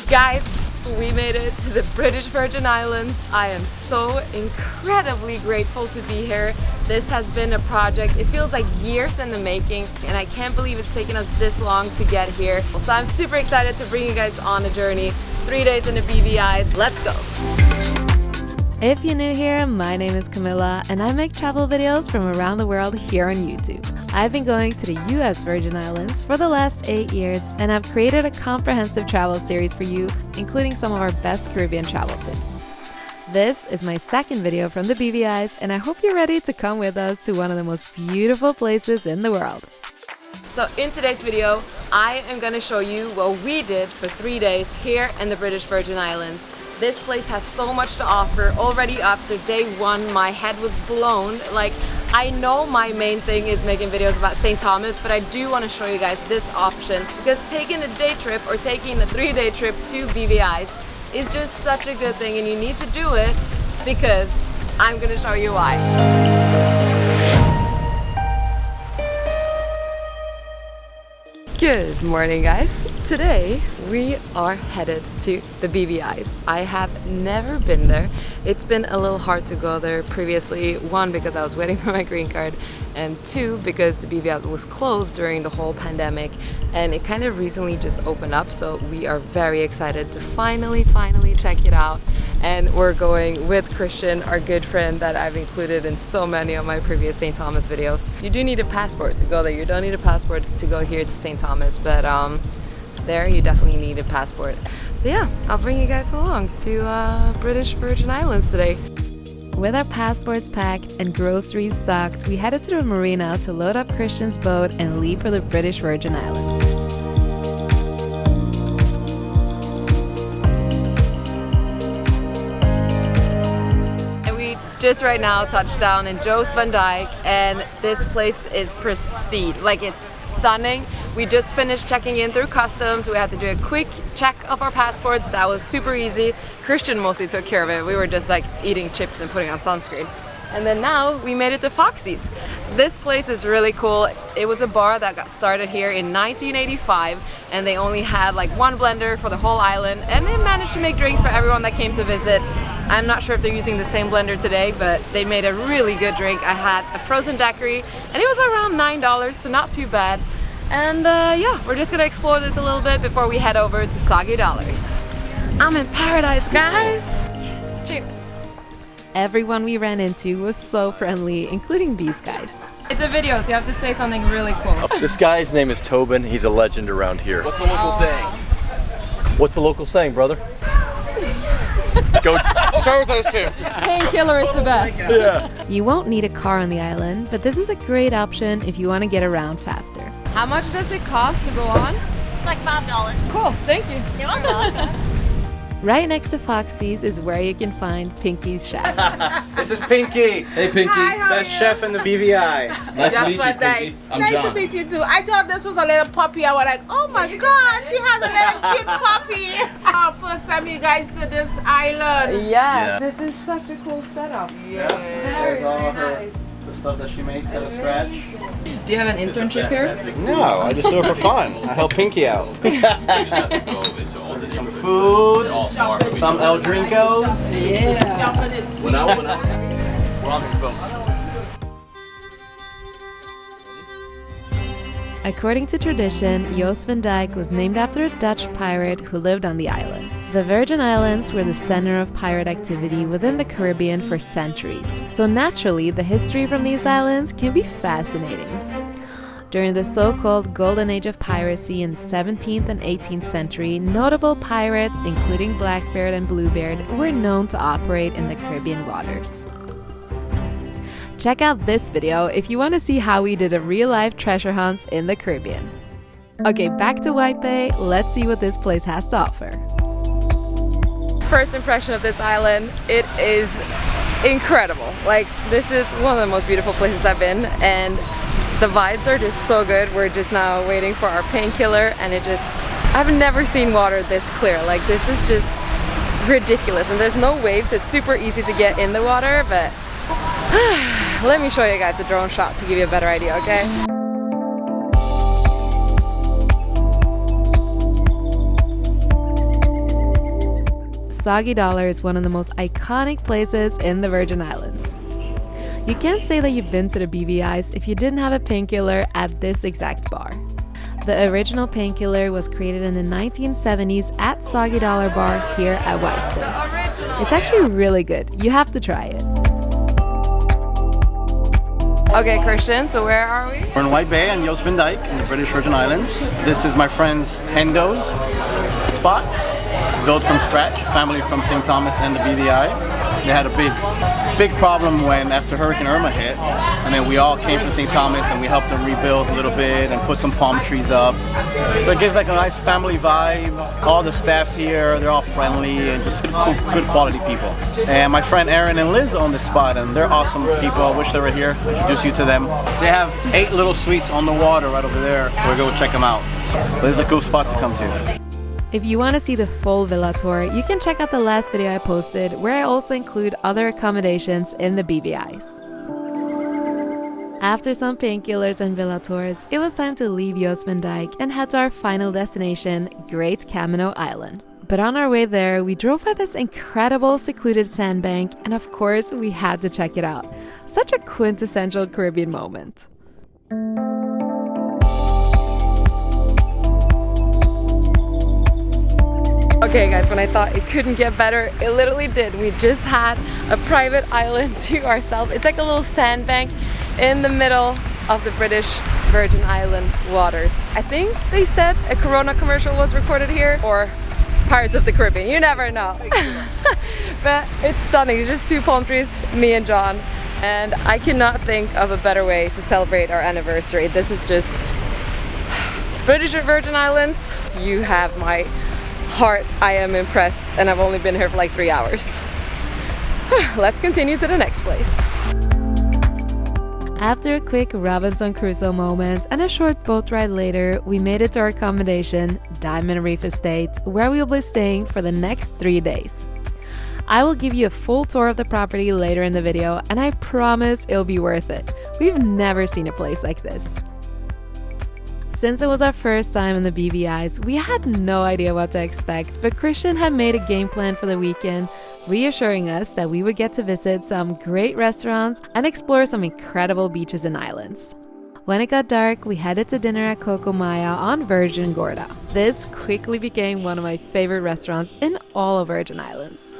Guys, we made it to the British Virgin Islands. I am so incredibly grateful to be here. This has been a project, it feels like years in the making, and I can't believe it's taken us this long to get here. So I'm super excited to bring you guys on a journey. 3 days in the BVIs, let's go! If you're new here, my name is Camilla and I make travel videos from around the world here on YouTube. I've been going to the US Virgin Islands for the last 8 years and I've created a comprehensive travel series for you, including some of our best Caribbean travel tips. This is my second video from the BVIs and I hope you're ready to come with us to one of the most beautiful places in the world. So in today's video, I am going to show you what we did for 3 days here in the British Virgin Islands. This place has so much to offer. Already after day one, my head was blown. Like, I know my main thing is making videos about St. Thomas, but I do want to show you guys this option because taking a day trip or taking a 3-day trip to BVIs is just such a good thing and you need to do it because I'm going to show you why. Good morning, guys. Today we are headed to the BVIs. I have never been there. It's been a little hard to go there previously. One, because I was waiting for my green card, and two, because the BVI was closed during the whole pandemic and it kind of recently just opened up, so we are very excited to finally check it out. And we're going with Christian, our good friend that I've included in so many of my previous St. Thomas videos. You do need a passport to go there. You don't need a passport to go here to St. Thomas, but there you definitely need a passport. So yeah, I'll bring you guys along to British Virgin Islands today. With our passports packed and groceries stocked, we headed to the marina to load up Christian's boat and leave for the British Virgin Islands. Just right now touched down in Jost Van Dyke and this place is pristine, like it's stunning. We just finished checking in through customs. We had to do a quick check of our passports. That was super easy. Christian mostly took care of it. We were just like eating chips and putting on sunscreen. And then now we made it to Foxy's. This place is really cool. It was a bar that got started here in 1985 and they only had like one blender for the whole island and they managed to make drinks for everyone that came to visit. I'm not sure if they're using the same blender today, but they made a really good drink. I had a frozen daiquiri and it was around $9, so not too bad. And yeah, we're just gonna explore this a little bit before we head over to Soggy Dollars. I'm in paradise, guys! Yes, cheers! Everyone we ran into was so friendly, including these guys. It's a video, so you have to say something really cool. This guy's name is Tobin. He's a legend around here. What's the local saying? What's the local saying, brother? Go start with those two. Painkiller is the best. Yeah. You won't need a car on the island, but this is a great option if you want to get around faster. How much does it cost to go on? It's like $5. Cool, thank you. You're welcome. Right next to Foxy's is where you can find Pinky's Chef. This is Pinky. Hey, Pinky. Hi, how Best are you? chef in the BVI. Nice to to meet you, Pinky. I'm nice John. to meet you too. I thought this was a little puppy. I was like, oh my God, she has a little cute puppy. First time you guys to this island. Yeah, this is such a cool setup. Yeah. Very, very nice. The stuff that she makes out of scratch. Do you have an internship here? No, I just do it for fun. I help Pinky out. Some food, some El Drinkos. Yeah. Jumping its When we're on this boat. According to tradition, Jost Van Dyke was named after a Dutch pirate who lived on the island. The Virgin Islands were the center of pirate activity within the Caribbean for centuries, so naturally the history from these islands can be fascinating. During the so-called Golden Age of piracy in the 17th and 18th century, notable pirates, including Blackbeard and Bluebeard, were known to operate in the Caribbean waters. Check out this video if you want to see how we did a real-life treasure hunt in the Caribbean. Okay, back to White Bay, let's see what this place has to offer. First impression of this island, it is incredible. Like, this is one of the most beautiful places I've been and the vibes are just so good. We're just now waiting for our painkiller and I've never seen water this clear. Like, this is just ridiculous and there's no waves. It's super easy to get in the water, but let me show you guys a drone shot to give you a better idea, okay? Soggy Dollar is one of the most iconic places in the Virgin Islands. You can't say that you've been to the BVIs if you didn't have a painkiller at this exact bar. The original painkiller was created in the 1970s at Soggy Dollar Bar here at White Twin. It's actually really good. You have to try it. Okay, Christian, so where are we? We're in White Bay and Jost Van Dyke in the British Virgin Islands. This is my friend's Hendo's spot, built from scratch, family from St. Thomas and the BVI. They had a big problem when after Hurricane Irma hit, and then we all came from St. Thomas and we helped them rebuild a little bit and put some palm trees up. So it gives like a nice family vibe. All the staff here, they're all friendly and just good quality people. And my friend Aaron and Liz own this spot and they're awesome people. I wish they were here. I'll introduce you to them. They have 8 little suites on the water right over there. We're going to check them out. But it's a cool spot to come to. If you want to see the full villa tour, you can check out the last video I posted where I also include other accommodations in the BVIs. After some painkillers and villa tours, it was time to leave Jost Van Dyke and head to our final destination, Great Camino Island. But on our way there, we drove by this incredible secluded sandbank and of course we had to check it out. Such a quintessential Caribbean moment. Okay guys, when I thought it couldn't get better, it literally did. We just had a private island to ourselves. It's like a little sandbank in the middle of the British Virgin Island waters. I think they said a Corona commercial was recorded here, or Pirates of the Caribbean, you never know. But it's stunning, it's just 2 palm trees, me and John. And I cannot think of a better way to celebrate our anniversary. This is just British Virgin Islands. You have my heart. I am impressed and I've only been here for like 3 hours. Let's continue to the next place. After a quick Robinson Crusoe moment and a short boat ride later, we made it to our accommodation, Diamond Reef Estate, where we will be staying for the next 3 days. I will give you a full tour of the property later in the video and I promise it'll be worth it. We've never seen a place like this. Since it was our first time in the BVIs, we had no idea what to expect, but Christian had made a game plan for the weekend, reassuring us that we would get to visit some great restaurants and explore some incredible beaches and islands. When it got dark, we headed to dinner at Coco on Virgin Gorda. This quickly became one of my favorite restaurants in all of Virgin Islands.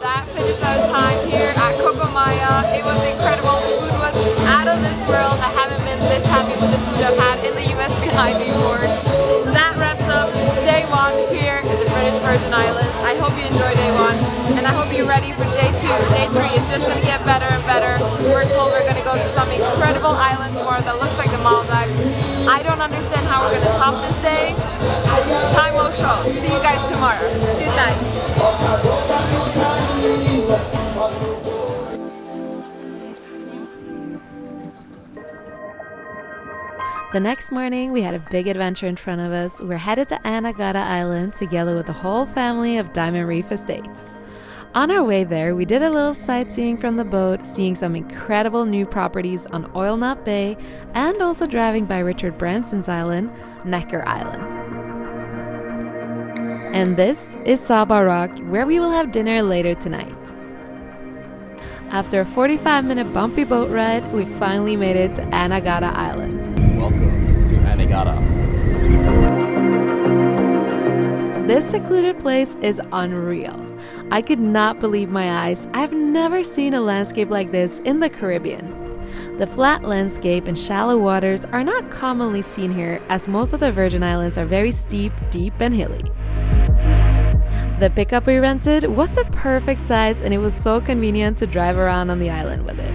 That finished our time here at Coco. It was incredible. The food was out of this world. I haven't been this happy with the food I've had in the US behind before. That wraps up day 1 here in the British Virgin Islands. I hope you enjoyed day 1 and I hope you're ready for day 2. Day 3 is just going to get better and better. We're told we're going to go to some incredible islands more that looks like the Maldives. I don't understand how we're going to top this day. Time will show. See you guys tomorrow. Good night. The next morning, we had a big adventure in front of us. We're headed to Anagada Island together with the whole family of Diamond Reef Estate. On our way there, we did a little sightseeing from the boat, seeing some incredible new properties on Oil Knot Bay and also driving by Richard Branson's island, Necker Island. And this is Saba Rock, where we will have dinner later tonight. After a 45-minute bumpy boat ride, we finally made it to Anagada Island. Welcome to Anagada. This secluded place is unreal. I could not believe my eyes. I've never seen a landscape like this in the Caribbean. The flat landscape and shallow waters are not commonly seen here, as most of the Virgin Islands are very steep, deep, and hilly. The pickup we rented was the perfect size and it was so convenient to drive around on the island with it.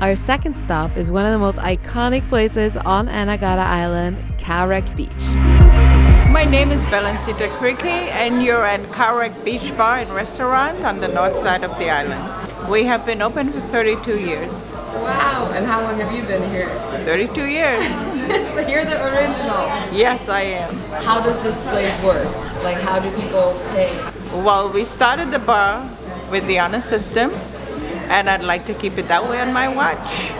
Our second stop is one of the most iconic places on Anagada Island, Cowwreck Beach. My name is Belancita Crique and you're at Cowwreck Beach Bar and Restaurant on the north side of the island. We have been open for 32 years. Wow, and how long have you been here? 32 years. So you're the original. Yes, I am. How does this place work? Like, how do people pay? Well, we started the bar with the honor system, and I'd like to keep it that way on my watch.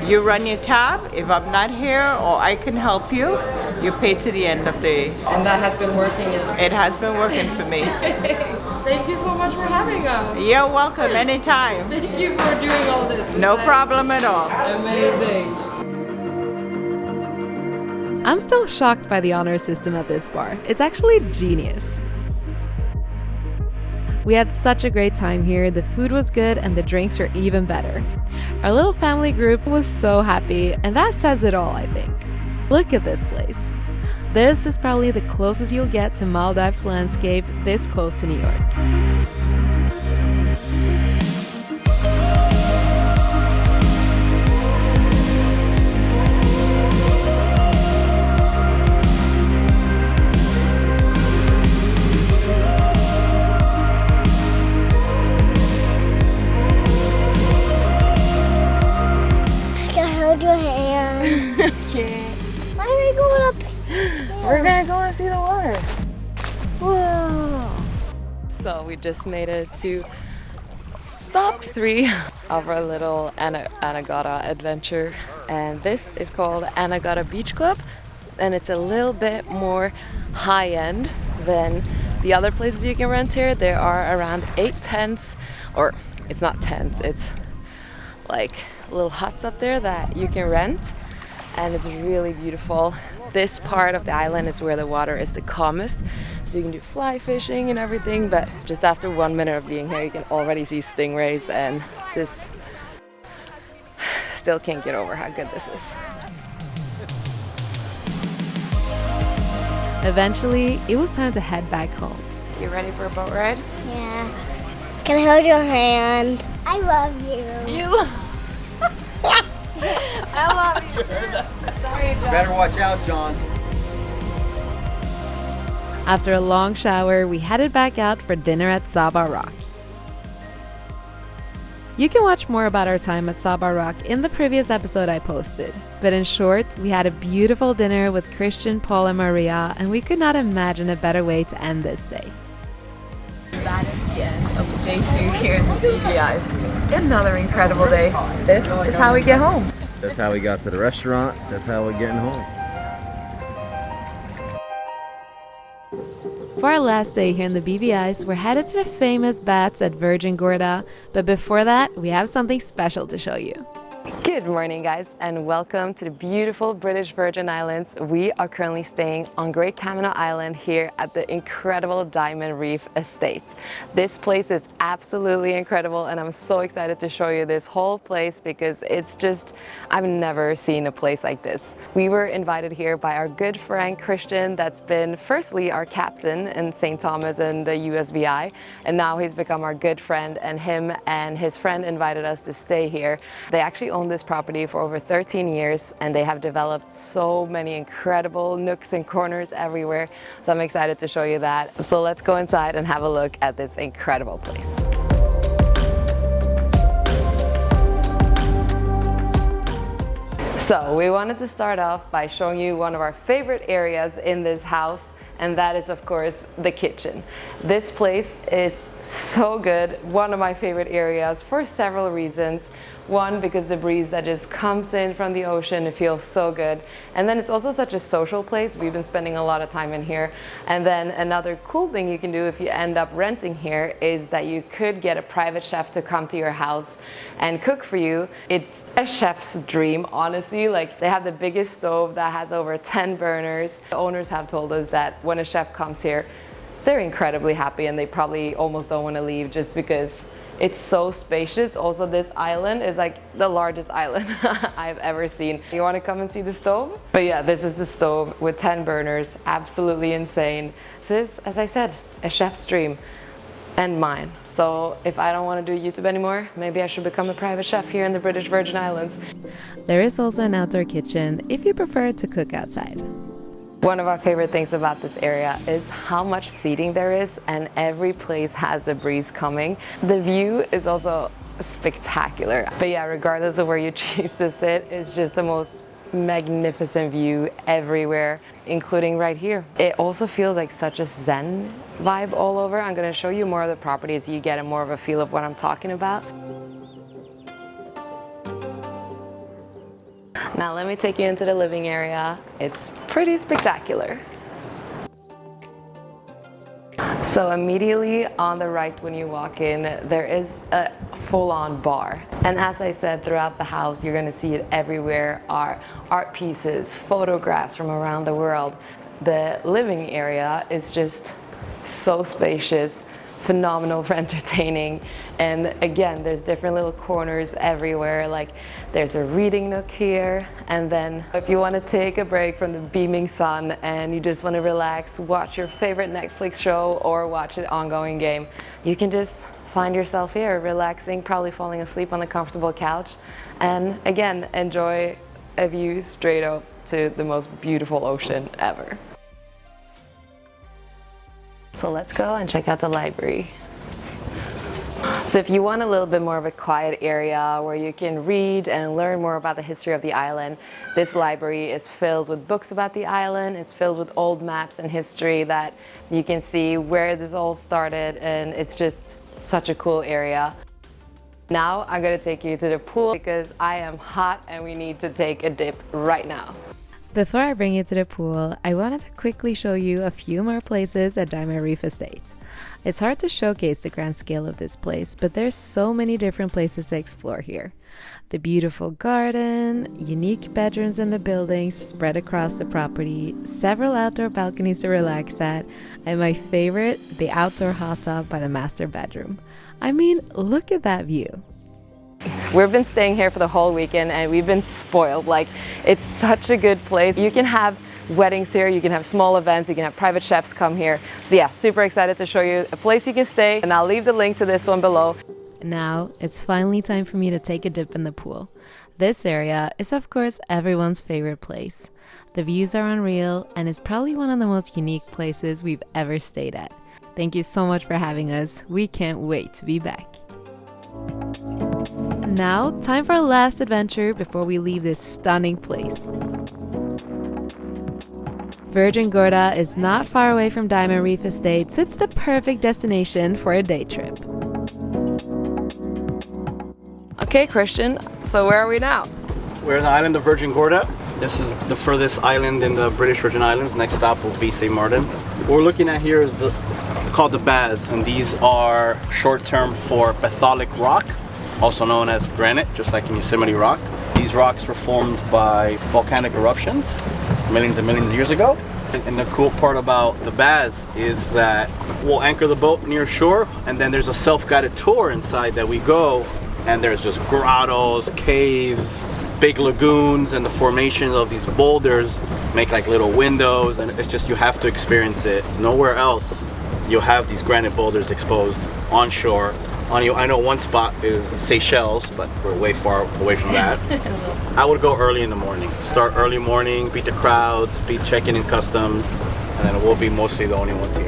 You run your tab. If I'm not here or I can help you, You pay to the end of the... And that has been working. It has been working for me. Thank you so much for having us. You're welcome anytime. Thank you for doing all this. No problem at all. Amazing. I'm still shocked by the honor system at this bar. It's actually genius. We had such a great time here, the food was good and the drinks were even better. Our little family group was so happy, and that says it all, I think. Look at this place. This is probably the closest you'll get to Maldives landscape this close to New York. Your hand. Okay. Why are we going up? We're gonna go and see the water. Whoa. So we just made it to stop 3 of our little Anagada adventure. And this is called Anagada Beach Club. And it's a little bit more high-end than the other places you can rent here. There are around 8 tents, or it's not tents, it's like little huts up there that you can rent, and it's really beautiful. This part of the island is where the water is the calmest, so you can do fly fishing and everything, but just after 1 minute of being here you can already see stingrays, and this still can't get over how good this is. Eventually, it was time to head back home. You ready for a boat ride? Yeah. Can I hold your hand? I love you. You I love you too. Sorry, John. Better watch out, John. After a long shower, we headed back out for dinner at Saba Rock. You can watch more about our time at Saba Rock in the previous episode I posted. But in short, we had a beautiful dinner with Christian, Paul, and Maria, and we could not imagine a better way to end this day. That is the end of day 2 here in the BVIs. Another incredible day. This is how we get home. That's how we got to the restaurant. That's how we're getting home. For our last day here in the BVIs, we're headed to the famous baths at Virgin Gorda, but before that, we have something special to show you. Good morning, guys, and welcome to the beautiful British Virgin Islands. We are currently staying on Great Camino Island here at the incredible Diamond Reef Estate. This place is absolutely incredible, and I'm so excited to show you this whole place because it's just, I've never seen a place like this. We were invited here by our good friend Christian, that's been firstly our captain in St. Thomas and the USVI, and now he's become our good friend, and him and his friend invited us to stay here. They actually own this property for over 13 years, and they have developed so many incredible nooks and corners everywhere, so I'm excited to show you that. So let's go inside and have a look at this incredible place. So we wanted to start off by showing you one of our favorite areas in this house, and that is of course the kitchen. This place is so good, one of my favorite areas for several reasons. One, because the breeze that just comes in from the ocean, it feels so good. And then it's also such a social place. We've been spending a lot of time in here. And then another cool thing you can do if you end up renting here is that you could get a private chef to come to your house and cook for you. It's a chef's dream, honestly. Like, they have the biggest stove that has over 10 burners. The owners have told us that when a chef comes here, they're incredibly happy and they probably almost don't want to leave just because it's so spacious. Also, this island is like the largest island I've ever seen. You want to come and see the stove? But yeah, this is the stove with 10 burners. Absolutely insane. This is, as I said, a chef's dream and mine. So if I don't want to do YouTube anymore, maybe I should become a private chef here in the British Virgin Islands. There is also an outdoor kitchen if you prefer to cook outside. One of our favorite things about this area is how much seating there is, and every place has a breeze coming. The view is also spectacular. But yeah, regardless of where you choose to sit, it's just the most magnificent view everywhere, including right here. It also feels like such a Zen vibe all over. I'm going to show you more of the properties so you get more of a feel of what I'm talking about. Now let me take you into the living area. It's pretty spectacular. So immediately on the right when you walk in, there is a full-on bar. And as I said, throughout the house, you're gonna see it everywhere, are art pieces, photographs from around the world. The living area is just so spacious, phenomenal for entertaining. And again, there's different little corners everywhere. Like there's a reading nook here. And then if you want to take a break from the beaming sun and you just want to relax, watch your favorite Netflix show or watch an ongoing game, you can just find yourself here relaxing, probably falling asleep on the comfortable couch. And again, enjoy a view straight up to the most beautiful ocean ever. So let's go and check out the library. So if you want a little bit more of a quiet area where you can read and learn more about the history of the island, this library is filled with books about the island. It's filled with old maps and history that you can see where this all started, and it's just such a cool area. Now I'm gonna take you to the pool because I am hot and we need to take a dip right now. Before I bring you to the pool, I wanted to quickly show you a few more places at Diamond Reef Estate. It's hard to showcase the grand scale of this place, but there's so many different places to explore here. The beautiful garden, unique bedrooms in the buildings spread across the property, several outdoor balconies to relax at, and my favorite, the outdoor hot tub by the master bedroom. I mean, look at that view. We've been staying here for the whole weekend and we've been spoiled. Like, it's such a good place. You can have weddings here, you can have small events, you can have private chefs come here. So yeah, super excited to show you a place you can stay, and I'll leave the link to this one below. Now, it's finally time for me to take a dip in the pool. This area is of course everyone's favorite place. The views are unreal and it's probably one of the most unique places we've ever stayed at. Thank you so much for having us. We can't wait to be back. Now, time for our last adventure before we leave this stunning place. Virgin Gorda is not far away from Diamond Reef Estate, so it's the perfect destination for a day trip. Okay, Christian, so where are we now? We're on the island of Virgin Gorda. This is the furthest island in the British Virgin Islands. Next stop will be St. Martin. What we're looking at here is called the Baz, and these are short term for bathylic rock, also known as granite, just like in Yosemite Rock. These rocks were formed by volcanic eruptions millions and millions of years ago. And the cool part about the Baz is that we'll anchor the boat near shore, and then there's a self-guided tour inside that we go, and there's just grottos, caves, big lagoons, and the formation of these boulders make like little windows, and it's just, you have to experience it. Nowhere else you'll have these granite boulders exposed on shore. I know one spot is Seychelles, but we're way far away from that. I would go early in the morning. Start early morning, beat the crowds, beat checking in customs, and then we'll be mostly the only ones here.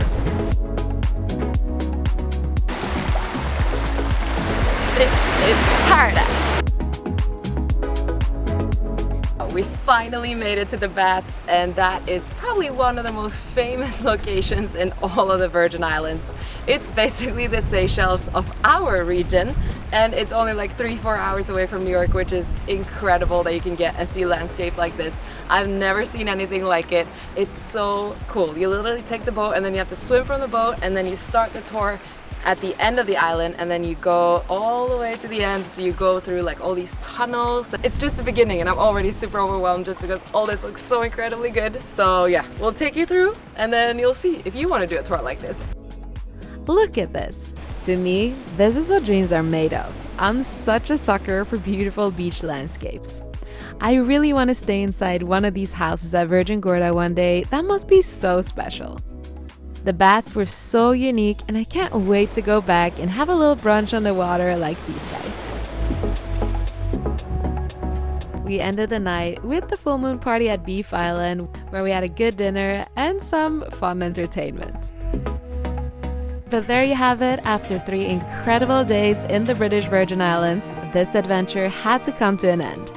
It's paradise. We finally made it to the Bats, and that is probably one of the most famous locations in all of the Virgin Islands. It's basically the Seychelles of our region, and it's only like 3-4 hours away from New York, which is incredible that you can get and see a landscape like this. I've never seen anything like it. It's so cool. You literally take the boat and then you have to swim from the boat, and then you start the tour at the end of the island, and then you go all the way to the end. So you go through like all these tunnels. It's just the beginning and I'm already super overwhelmed just because all this looks so incredibly good. So yeah, we'll take you through and then you'll see if you want to do a tour like this. Look at this. To me, this is what dreams are made of. I'm such a sucker for beautiful beach landscapes. I really want to stay inside one of these houses at Virgin Gorda one day. That must be so special. The Bats were so unique, and I can't wait to go back and have a little brunch on the water like these guys. We ended the night with the full moon party at Beef Island, where we had a good dinner and some fun entertainment. But there you have it. After 3 incredible days in the British Virgin Islands, this adventure had to come to an end.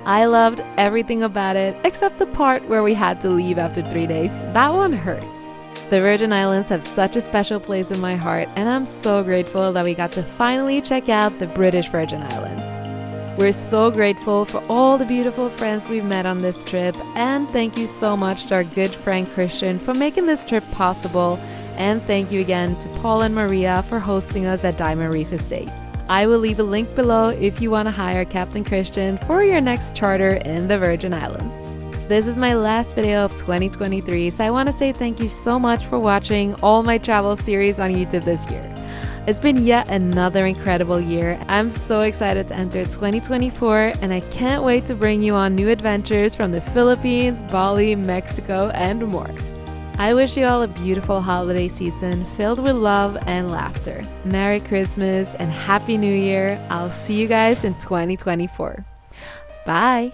I loved everything about it, except the part where we had to leave after 3 days. That one hurt. The Virgin Islands have such a special place in my heart, and I'm so grateful that we got to finally check out the British Virgin Islands. We're so grateful for all the beautiful friends we've met on this trip, and thank you so much to our good friend Christian for making this trip possible, and thank you again to Paul and Maria for hosting us at Diamond Reef Estates. I will leave a link below if you want to hire Captain Christian for your next charter in the Virgin Islands. This is my last video of 2023, so I want to say thank you so much for watching all my travel series on YouTube this year. It's been yet another incredible year. I'm so excited to enter 2024, and I can't wait to bring you on new adventures from the Philippines, Bali, Mexico, and more. I wish you all a beautiful holiday season filled with love and laughter. Merry Christmas and Happy New Year. I'll see you guys in 2024. Bye!